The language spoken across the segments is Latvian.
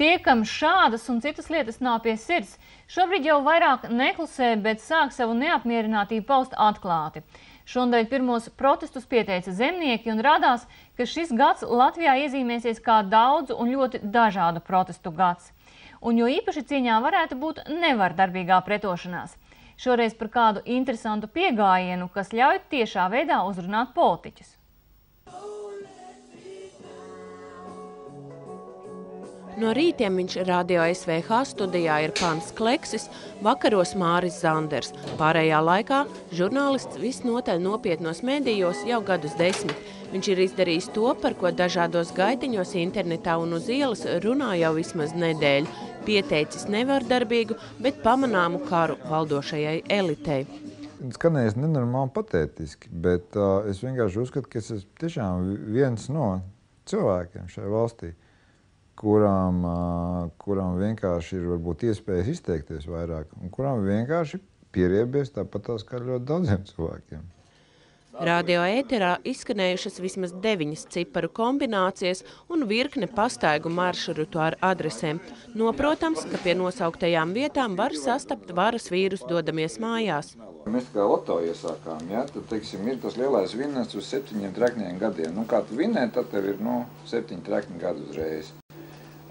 Tie, kam šādas un citas lietas nav pie sirds, šobrīd jau vairāk neklusē, bet sāk savu neapmierinātību paust atklāti. Šonadēļ pirmos protestus pieteica zemnieki un rādās, ka šis gads Latvijā iezīmēsies kā daudzu un ļoti dažādu protestu gads. Un jo īpaši cīņā varētu būt nevardarbīgā pretošanās. Šoreiz par kādu interesantu piegājienu, kas ļauj tiešā veidā uzrunāt politiķus. No rītiem viņš Radio SVH studijā ir Pants Kleksis, vakaros Māris Zanders. Pārējā laikā žurnālists visnotaļ nopietnos medijos jau gadus 10. Viņš ir izdarījis to, par ko dažādos gaitiņos internetā un uz ielas runā jau vismaz nedēļu. Pieteicis nevardarbīgu, bet pamanāmu karu valdošajai elitei. Skanējis nenormāli patētiski, bet es vienkārši uzskatu, ka es esmu tiešām viens no cilvēkiem šajā valstī, kurām vienkārši ir varbūt iespējas izteikties vairāk, un kurām vienkārši pieriebies tāpatās kā ļoti daudziem cilvēkiem. Radio ēterā izskanējušas vismaz 9 ciparu kombinācijas un virkne pastaigu maršrutu ar adresēm. Noprotams, ka pie nosauktajām vietām var sastapt varas vīrus dodamies mājās. Mēs kā loto iesākām, ja, tad, teiksim, ir tas lielais vinnets uz 7 trekņiem gadiem. Nu, kā tu vinnē, tad tev ir 7 trekņi gadu uzreiz.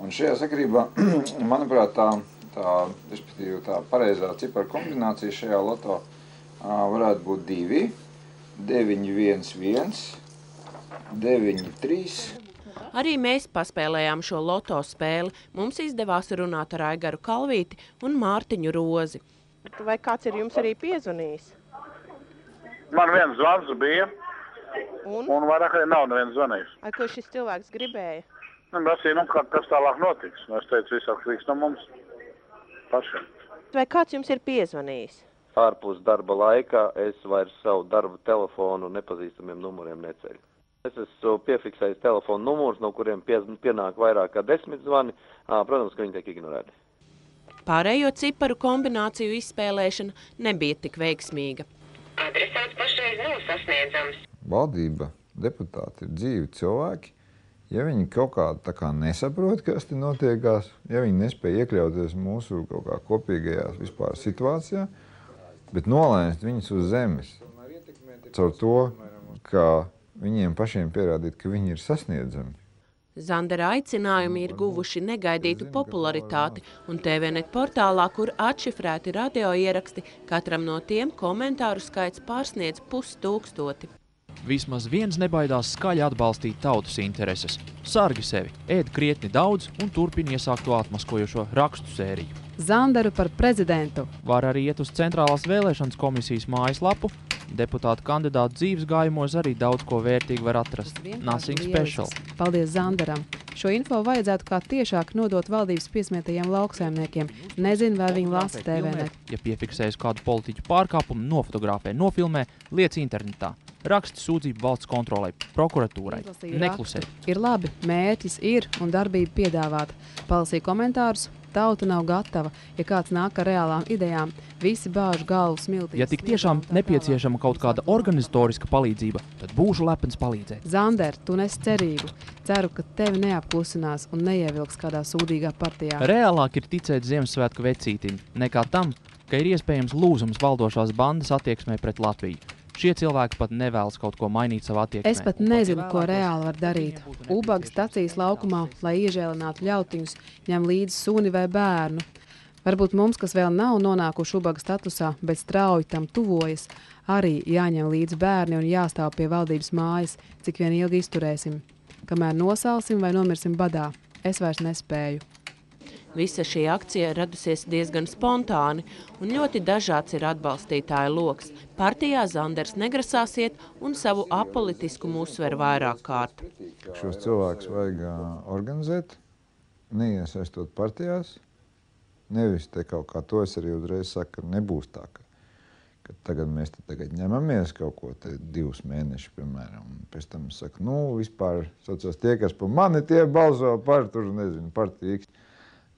Un šajā sakarībā, manuprāt, tā pareizā ciparu kombinācija šajā loto varētu būt 2, 911, 93. Arī mēs paspēlējām šo loto spēli. Mums izdevās runāt ar Aigaru Kalvīti un Mārtiņu Rozi. Vai kāds ir jums arī piezvanījis? Man viens zvans bija, un vairāk arī nav neviens zvanījis. Ai, ko šis cilvēks gribēja? Prasīja, kas tālāk notiks. Es teicu, viss atkarīgs no mums pašiem. Vai kāds jums ir piezvanījis? Ārpus darba laikā es vairs savu darbu telefonu nepazīstamiem numuriem neceļu. Es esmu piefiksējis telefonu numurus, no kuriem pienāk vairāk kā 10 zvani. Protams, ka viņi tiek ignorēti. Pārējo ciparu kombināciju izspēlēšana nebija tik veiksmīga. Adresāts pašreiz nav sasniedzams. Valdība, deputāti ir dzīvi cilvēki. Ja viņi kaut kā nesaprot, kas te notiekās, ja viņi nespēja iekļauties mūsu kaut kā kopīgajā vispār situācijā, bet nolēst viņus uz zemes caur to, ka viņiem pašiem pierādīt, ka viņi ir sasniedzami. Zandera aicinājumi ir guvuši negaidītu popularitāti, un TVNet portālā, kur atšifrēti radio ieraksti, katram no tiem komentāru skaits pārsniedz 5000. Vismaz viens nebaidās skaļi atbalstīt tautas intereses. Sargi sevi, ēd krietni daudz un turpina iesākto atmaskojošo rakstu sēriju. Zanderu par prezidentu. Var arī iet uz Centrālās vēlēšanas komisijas mājaslapu. Deputātu kandidātu dzīves gājumos arī daudz ko vērtīgi var atrast. Nothing special. Paldies Zanderam. Šo info vajadzētu kā tiešāk nodot valdības piesmietajiem lauksaimniekiem. Nezinu, vai viņi lasa TVNet. Ja piefiksējas kādu politiķu pārkāpumu, nofotografē, nofilmē, liec internetā. Raksti sūdzību valsts kontrolei, prokuratūrai. Neklusē. Ir labi, mērķis ir un darbība piedāvāta. Palasīja komentārus, tauta nav gatava. Ja kāds nāk ar reālām idejām, visi bāž galvu smiltīs. Ja tik tiešām nepieciešama kaut kāda organizatoriska palīdzība, tad būšu lepns palīdzēt. Zander, tu nes cerību. Ceru, ka tevi neapklusinās un neievilks kādā sūdīgā partijā. Reālāk ir ticēt Ziemassvētku vecītim, nekā tam, ka ir iespējams lūzums valdošās bandas attieksmē pret Latviju. Šie cilvēki pat nevēlas kaut ko mainīt savā attieksmē. Es pat nezinu, ko reāli var darīt. Ubaga stacijas laukumā, lai iežēlinātu ļautiņus, ņem līdzi suni vai bērnu. Varbūt mums, kas vēl nav nonākuši ubaga statusā, bet strauji tam tuvojas, arī jāņem līdzi bērni un jāstāv pie valdības mājas, cik vien ilgi izturēsim. Kamēr nosalsim vai nomirsim badā, es vairs nespēju. Visa šī akcija radusies diezgan spontāni, un ļoti dažāds ir atbalstītāju loks. Partijā Zanders negrasās iet un savu apolitiskumu uzsver vairāk kārt. Šos cilvēkus vajag organizēt, neiesaistot partijās. Nevis te kaut kā to es arī uzreiz saku, ka nebūs tā, ka tagad mēs tagad ņemamies kaut ko te 2 mēnešus, piemēram, un pēc tam saku, vispār saucās tie, kas par mani, tie balso par, tur nezinu, partiju X.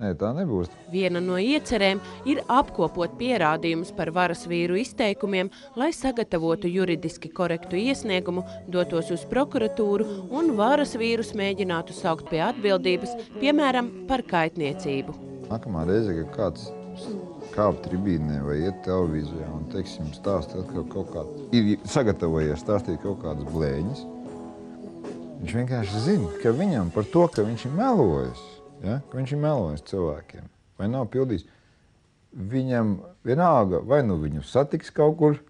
Nē, tā nebūs. Viena no iecerēm ir apkopot pierādījumus par varas vīru izteikumiem, lai sagatavotu juridiski korektu iesniegumu, dotos uz prokuratūru un varas vīrus mēģinātu saukt pie atbildības, piemēram, par kaitniecību. Nākamā reize, ka kāds kāp tribīnē vai iet televīzijā un, teiksim, stāst kaut kādu, ir sagatavojies stāstīt kaut kādas blēņas, viņš vienkārši zina, ka viņam par to, ka viņš ir melojis, ja? Ka viņš ir melojis cilvēkiem, vai nav pildījis, viņam vienalga, vai nu viņu satiks kaut kur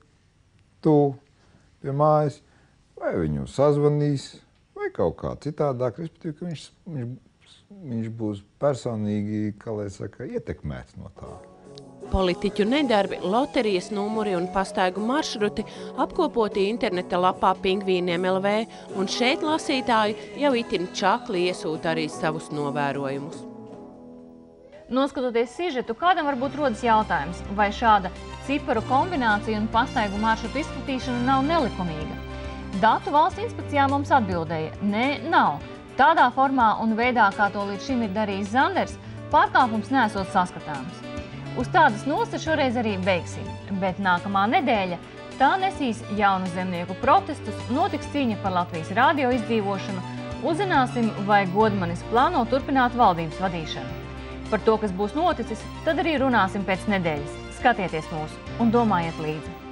tuvu pie mājas, vai viņu sazvanīs, vai kaut kā citādāk, respektīvi, ka viņš būs personīgi, kā lai saka, ietekmēts no tā. Politiķu nedarbi, loterijas numuri un pastaigu maršruti apkopoti interneta lapā Pingvīniem LV, un šeit lasītāji jau itin čakli iesūta arī savus novērojumus. Noskatoties sižetu, kādam varbūt rodas jautājums, vai šāda ciparu kombinācija un pastaigu maršrutu izplatīšana nav nelikumīga. Datu valsts inspekcijā mums atbildēja, nē, nav. Tādā formā un veidā, kā to līdz šim ir darījis Zanders, pārkāpums neesot saskatāms. Uz tādas nostas šoreiz arī beigsim, bet nākamā nedēļa tā nesīs jaunu zemnieku protestus, notiks cīņa par Latvijas radio izdzīvošanu, uzzināsim, vai Godmanis plāno turpināt valdības vadīšanu. Par to, kas būs noticis, tad arī runāsim pēc nedēļas. Skatieties mūs un domājiet līdzi!